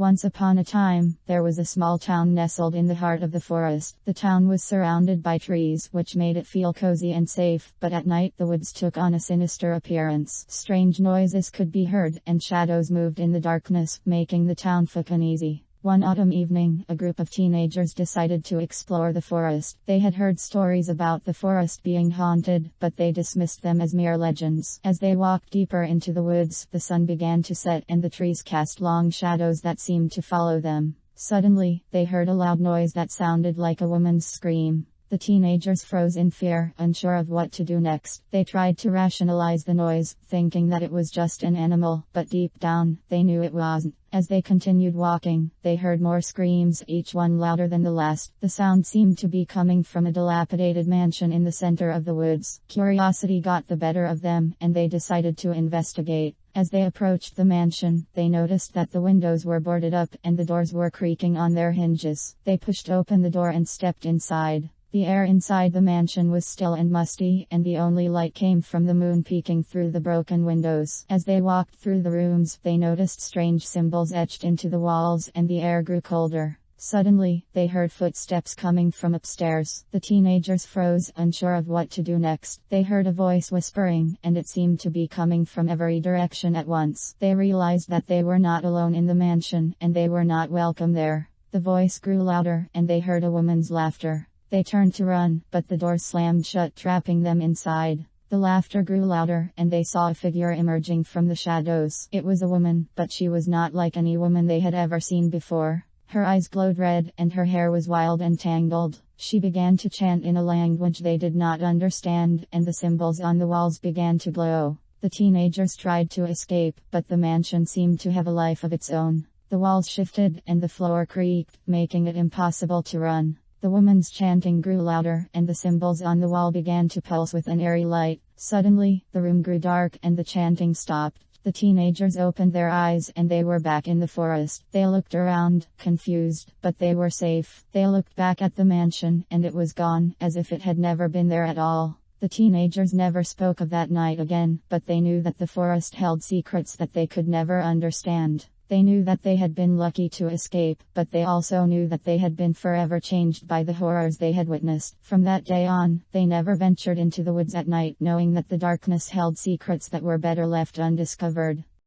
Once upon a time, there was a small town nestled in the heart of the forest. The town was surrounded by trees, which made it feel cozy and safe, but at night the woods took on a sinister appearance. Strange noises could be heard, and shadows moved in the darkness, making the town feel uneasy. One autumn evening, a group of teenagers decided to explore the forest. They had heard stories about the forest being haunted, but they dismissed them as mere legends. As they walked deeper into the woods, the sun began to set and the trees cast long shadows that seemed to follow them. Suddenly, they heard a loud noise that sounded like a woman's scream. The teenagers froze in fear, unsure of what to do next. They tried to rationalize the noise, thinking that it was just an animal, but deep down, they knew it wasn't. As they continued walking, they heard more screams, each one louder than the last. The sound seemed to be coming from a dilapidated mansion in the center of the woods. Curiosity got the better of them, and they decided to investigate. As they approached the mansion, they noticed that the windows were boarded up and the doors were creaking on their hinges. They pushed open the door and stepped inside. The air inside the mansion was still and musty, and the only light came from the moon peeking through the broken windows. As they walked through the rooms, they noticed strange symbols etched into the walls, and the air grew colder. Suddenly, they heard footsteps coming from upstairs. The teenagers froze, unsure of what to do next. They heard a voice whispering, and it seemed to be coming from every direction at once. They realized that they were not alone in the mansion, and they were not welcome there. The voice grew louder, and they heard a woman's laughter. They turned to run, but the door slammed shut, trapping them inside. The laughter grew louder, and they saw a figure emerging from the shadows. It was a woman, but she was not like any woman they had ever seen before. Her eyes glowed red, and her hair was wild and tangled. She began to chant in a language they did not understand, and the symbols on the walls began to glow. The teenagers tried to escape, but the mansion seemed to have a life of its own. The walls shifted, and the floor creaked, making it impossible to run. The woman's chanting grew louder, and the symbols on the wall began to pulse with an eerie light. Suddenly, the room grew dark and the chanting stopped. The teenagers opened their eyes and they were back in the forest. They looked around, confused, but they were safe. They looked back at the mansion, and it was gone, as if it had never been there at all. The teenagers never spoke of that night again, but they knew that the forest held secrets that they could never understand. They knew that they had been lucky to escape, but they also knew that they had been forever changed by the horrors they had witnessed. From that day on, they never ventured into the woods at night, knowing that the darkness held secrets that were better left undiscovered.